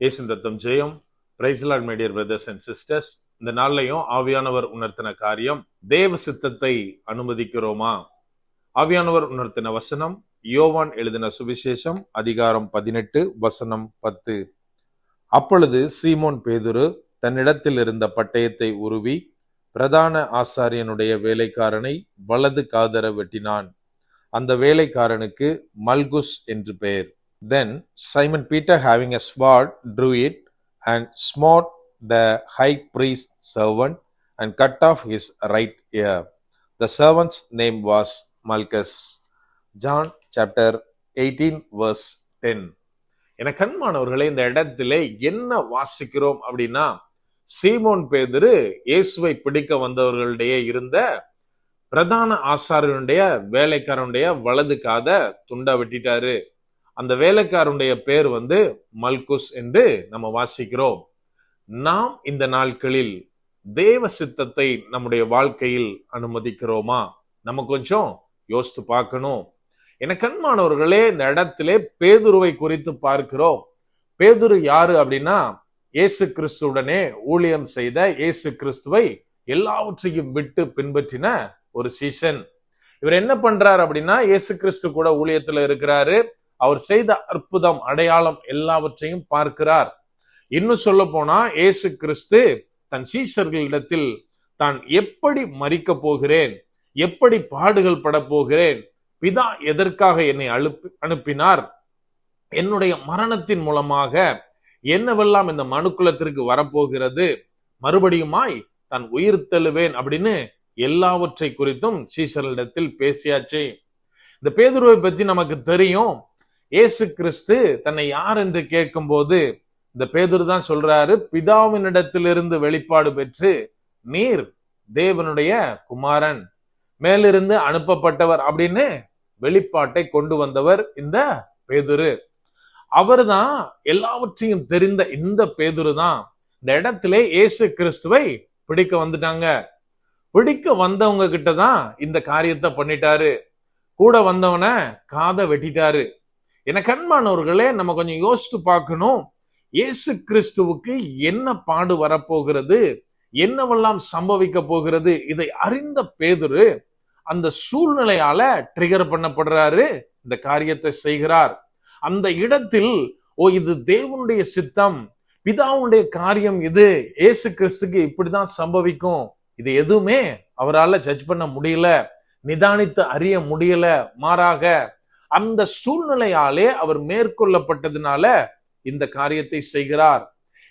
இயேசுவின் ரத்தம் ஜெயம். Praise the Lord my dear brothers and sisters. இந்த நாள்லையும் ஆவியானவர் உணர்த்தின காரியம், தேவ சித்தத்தை அனுமதிக்கிறோமா? ஆவியானவர் உணர்த்தின வசனம் யோவான் எழுதின சுவிசேஷம் அதிகாரம் 18 வசனம் 10. அப்பொழுது சீமோன் பேதுரு தன்னிடத்தில் இருந்த பட்டயத்தை உருவி பிரதான ஆசாரியனுடைய வேலைக்காரனை வலது காதர வெட்டினான். அந்த வேலைக்காரனுக்கு மல்குஸ் என்று பெயர். Then Simon Peter, having a sword, drew it and smote the high priest's servant and cut off his right ear. The servant's name was Malchus. John chapter 18 verse 10. என கண்மானவர்களே, இந்த இடத்திலே என்ன வாசிக்கிறோம் அப்படின்னா, சீமோன் பேதுரு இயேசுவை பிடிக்க வந்தவர்களுடைய இருந்த பிரதான ஆசாரியனுடைய வேலைக்காரனுடைய வலது காத துண்டா வெட்டிட்டாரு. அந்த வேலைக்காரனுடைய பேர் மல்குஸ் என்று நம்ம வாசிக்கிறோம். நாம் இந்த நாட்களில் தேவ சித்தத்தை நம்முடைய வாழ்க்கையில் அனுமதிக்கிறோமா? நம்ம கொஞ்சம் யோசித்து பார்க்கணும். என கண்மானவர்களே, இந்த இடத்திலே பேதுருவை குறித்து பார்க்கிறோம். பேதுரு யாரு அப்படின்னா, இயேசு கிறிஸ்துவுடனே ஊழியம் செய்த, இயேசு கிறிஸ்துவை எல்லாவற்றையும் விட்டு பின்பற்றின ஒரு சீசன். இவர் என்ன பண்றாரு அப்படின்னா, இயேசு கிறிஸ்து கூட ஊழியத்துல இருக்கிறாரு. அவர் செய்த அற்புதம், அடையாளம் எல்லாவற்றையும் பார்க்கிறார். இன்னும் சொல்ல போனா, இயேசு கிறிஸ்து தன் சீஷர்களிடத்தில் தான் எப்படி மரிக்க போகிறேன், எப்படி பாடுகள் பட போகிறேன், பிதா எதற்காக என்னை அனுப்பினார், என்னுடைய மரணத்தின் மூலமாக என்னவெல்லாம் இந்த மனுக்குலத்திற்கு வரப்போகிறது, மறுபடியுமாய் தான் உயிர் தெழுவேன் அப்படின்னு எல்லாவற்றை குறித்தும் சீஷர்களிடத்தில் பேசியாச்சு. இந்த பேதுருவை பற்றி நமக்கு தெரியும். இயேசு கிறிஸ்து தன்னை யார் என்று கேட்கும் போது இந்த பேதுரு தான் சொல்றாரு, பிதாவினிடத்திலிருந்து வெளிப்பாடு பெற்று நீர் தேவனுடைய குமாரன், மேலிருந்து அனுப்பப்பட்டவர் அப்படின்னு வெளிப்பாட்டை கொண்டு வந்தவர் இந்த பேதுரு. அவர் தான் எல்லாவற்றையும் தெரிந்த இந்த பேதுரு தான் இந்த இடத்திலே இயேசு கிறிஸ்துவை பிடிக்க வந்துட்டாங்க. பிடிக்க வந்தவங்க கிட்டதான் இந்த காரியத்தை பண்ணிட்டாரு. கூட வந்தவன காதை வெட்டிட்டாரு. என கண்மானவர்களே, நம்ம கொஞ்சம் யோசித்து பார்க்கணும். இயேசு கிறிஸ்துவுக்கு என்ன பாடு வரப்போகிறது, என்னவெல்லாம் சம்பவிக்க போகிறது, இதை அறிந்த பேதுரு அந்த சூழ்நிலையால ட்ரிகர் பண்ணப்படுறாரு, இந்த காரியத்தை செய்கிறார். அந்த இடத்தில் இது தேவனுடைய சித்தம், பிதாவுடைய காரியம், இது இயேசு கிறிஸ்துக்கு இப்படிதான் சம்பவிக்கும், இது எதுவுமே அவரால் ஜட்ஜ் பண்ண முடியல, நிதானித்து அறிய முடியல. மாறாக அந்த சூழ்நிலையாலே அவர் மேற்கொள்ளப்பட்டதுனால இந்த காரியத்தை செய்கிறார்.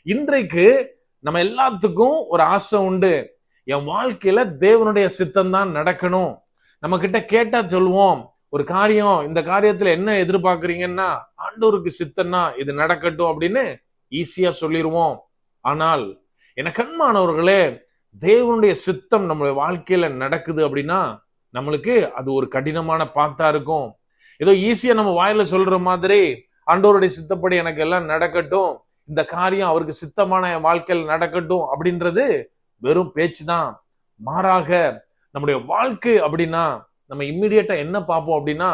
இன்றைக்கு நம்ம எல்லாத்துக்கும் ஒரு ஆசை உண்டு, என் வாழ்க்கையில தேவனுடைய சித்தம் தான் நடக்கணும். நம்ம கிட்ட கேட்டா சொல்லுவோம், ஒரு காரியம், இந்த காரியத்துல என்ன எதிர்பார்க்கறீங்கன்னா, ஆண்டவருக்கு சித்தம்னா இது நடக்கட்டும் அப்படின்னு ஈஸியா சொல்லிடுவோம். ஆனால் என கண்மானவர்களே, தேவனுடைய சித்தம் நம்மளுடைய வாழ்க்கையில நடக்குது அப்படின்னா நம்மளுக்கு அது ஒரு கடினமான பாத்தா இருக்கும். ஏதோ ஈஸியா நம்ம வாயில சொல்ற மாதிரி, ஆண்டவருடைய சித்தப்படி எனக்கு எல்லாம் நடக்கட்டும், இந்த காரியம் அவருக்கு சித்தமான வாழ்க்கையில் நடக்கட்டும் அப்படின்றது வெறும் பேச்சு தான். மாறாக நம்முடைய வாழ்க்கை அப்படின்னா நம்ம இம்மிடியேட்டா என்ன பார்ப்போம் அப்படின்னா,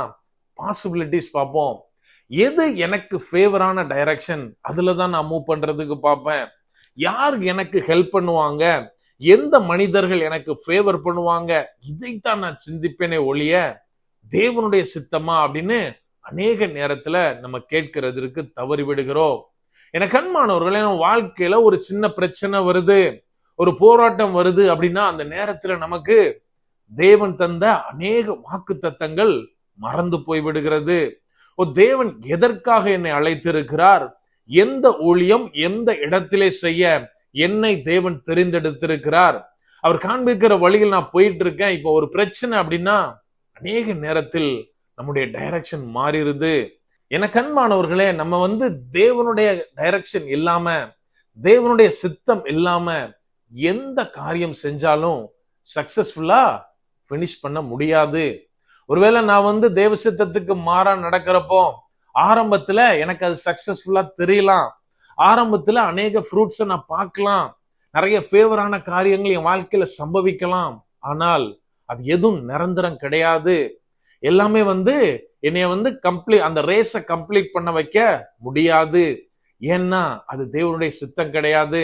பாசிபிலிட்டிஸ் பார்ப்போம். எது எனக்கு ஃபேவரான டைரக்ஷன், அதுலதான் நான் மூவ் பண்றதுக்கு பார்ப்பேன். யார் எனக்கு ஹெல்ப் பண்ணுவாங்க, எந்த மனிதர்கள் எனக்கு ஃபேவர் பண்ணுவாங்க, இதைத்தான் நான் சிந்திப்பேனே ஒழிய தேவனுடைய சித்தமா அப்படின்னு அநேக நேரத்துல நம்ம கேட்கிறதுக்கு தவறி விடுகிறோம். என கண்மானவர்களே, நம்ம வாழ்க்கையில ஒரு சின்ன பிரச்சனை வருது, ஒரு போராட்டம் வருது அப்படின்னா அந்த நேரத்துல நமக்கு தேவன் தந்த அநேக வாக்கு தத்தங்கள் மறந்து போய் விடுகிறது. தேவன் எதற்காக என்னை அழைத்திருக்கிறார், எந்த ஊழியம் எந்த இடத்திலே செய்ய என்னை தேவன் தெரிந்தெடுத்திருக்கிறார், அவர் காண்பிக்கிற வழியில் நான் போயிட்டு இருக்கேன். இப்போ ஒரு பிரச்சனை அப்படின்னா அநேக நேரத்தில் நம்முடைய டைரக்ஷன் மாறிடுது. என கண்மானவர்களே, நம்ம தேவனுடைய டைரக்ஷன் இல்லாம, தேவனுடைய சித்தம் இல்லாம எந்த காரியம் செஞ்சாலும் சக்சஸ்ஃபுல்லா பினிஷ் பண்ண முடியாது. ஒருவேளை நான் தேவ சித்தத்துக்கு மாறா நடக்கிறப்போ ஆரம்பத்துல எனக்கு அது சக்சஸ்ஃபுல்லா தெரியலாம், ஆரம்பத்துல அநேக ஃப்ரூட்ஸை நான் பார்க்கலாம், நிறைய ஃபேவரான காரியங்கள் என் வாழ்க்கையில சம்பவிக்கலாம். ஆனால் அது எதுவும் நிரந்தரம் கிடையாது. எல்லாமே என்னைய கம்ப்ளீட், அந்த ரேஸை கம்ப்ளீட் பண்ண வைக்க முடியாது. ஏன்னா அது தேவனுடைய சித்தம் கிடையாது.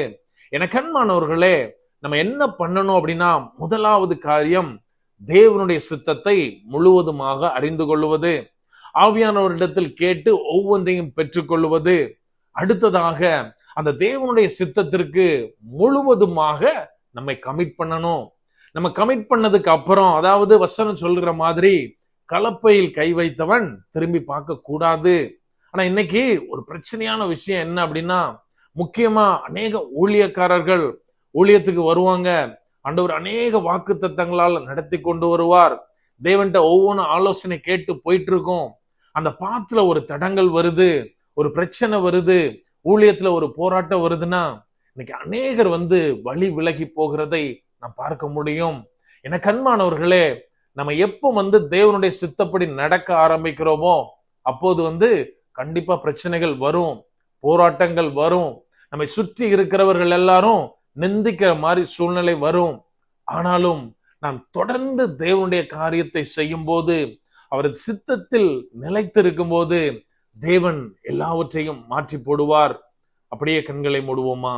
எனக்கு அன்பானவர்களே, நம்ம என்ன பண்ணணும் அப்படின்னா, முதலாவது காரியம் தேவனுடைய சித்தத்தை முழுவதுமாக அறிந்து கொள்வது, ஆவியானவரிடத்தில் கேட்டு ஒவ்வொன்றையும் பெற்றுக்கொள்வது. அடுத்ததாக அந்த தேவனுடைய சித்தத்திற்கு முழுவதுமாக நம்மை கமிட் பண்ணணும். நம்ம கமிட் பண்ணதுக்கு அப்புறம், அதாவது வசனம் சொல்கிற மாதிரி கலப்பையில் கை வைத்தவன் திரும்பி பார்க்க கூடாது. ஆனா இன்னைக்கு ஒரு பிரச்சனையான விஷயம் என்ன அப்படின்னா, முக்கியமா அநேக ஊழியக்காரர்கள் ஊழியத்துக்கு வருவாங்க. ஆண்டவர் அநேக வாக்கு தத்தங்களால் நடத்தி கொண்டு வருவார். தேவன்கிட்ட ஒவ்வொன்றும் ஆலோசனை கேட்டு போயிட்டு இருக்கும். அந்த பாத்துல ஒரு தடங்கள் வருது, ஒரு பிரச்சனை வருது, ஊழியத்துல ஒரு போராட்டம் வருதுன்னா இன்னைக்கு அநேகர் வழி விலகி போகிறதை நான் பார்க்க முடியும். எனக்கு அன்பானவர்களே, நம்ம எப்போ தேவனுடைய சித்தப்படி நடக்க ஆரம்பிக்கிறோமோ அப்போது கண்டிப்பா பிரச்சனைகள் வரும், போராட்டங்கள் வரும், நம்மை சுற்றி இருக்கிறவர்கள் எல்லாரும் நிந்திக்கிற மாதிரி சூழ்நிலை வரும். ஆனாலும் நாம் தொடர்ந்து தேவனுடைய காரியத்தை செய்யும் போது, அவரது சித்தத்தில் நிலைத்திருக்கும் போது தேவன் எல்லாவற்றையும் மாற்றி போடுவார். அப்படியே கண்களை மூடுவோமா?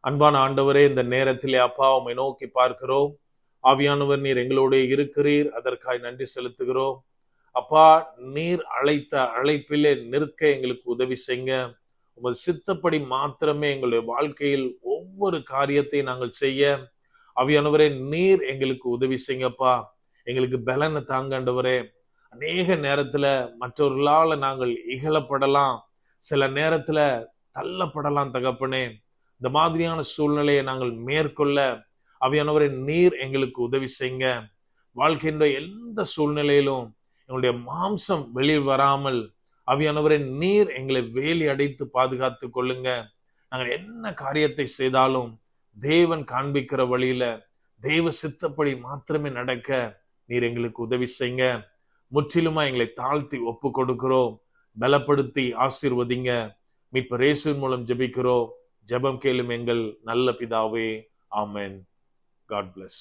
அன்பான ஆண்டவரே, இந்த நேரத்திலே அப்பா உம்மை நோக்கி பார்க்கிறோம். ஆவியானவர் நீர் எங்களோட இருக்கிறீர், அதற்காய் நன்றி செலுத்துகிறோம். அப்பா, நீர் அழைத்த அழைப்பிலே நிற்க எங்களுக்கு உதவி செய்யுங்க. உமது சித்தப்படி மாத்திரமே எங்களுடைய வாழ்க்கையில் ஒவ்வொரு காரியத்தை நாங்கள் செய்ய ஆவியானவரே நீர் எங்களுக்கு உதவி செய்யுங்கப்பா. எங்களுக்கு பலனை தாங்க ஆண்டவரே. அநேக நேரத்துல மற்றவர்களால நாங்கள் இகழப்படலாம், சில நேரத்துல தள்ளப்படலாம் தகப்பனே. இந்த மாதிரியான சூழ்நிலையை நாங்கள் மேற்கொள்ள ஆவியானவரே நீர் எங்களுக்கு உதவி செய்யுங்க. வாழ்க்கையின் எந்த சூழ்நிலையிலும் எங்களுடைய மாம்சம் வெளியில் வராமல் ஆவியானவரே நீர் எங்களை வேலி அடைத்து பாதுகாத்து கொள்ளுங்க. நாங்கள் என்ன காரியத்தை செய்தாலும் தேவன் காண்பிக்கிற வழியில தேவ சித்தப்படி மாத்திரமே நடக்க நீர் எங்களுக்கு உதவி செய்யுங்க. முற்றிலுமா எங்களை தாழ்த்தி ஒப்பு கொடுக்கிறோம். பலப்படுத்தி ஆசீர்வதிங்க. மீட்பர் இயேசுவின் மூலம் ஜெபிக்கிறோம். ஜெபம் கேளும் எங்கள் நல்ல பிதாவே. ஆமென். God bless.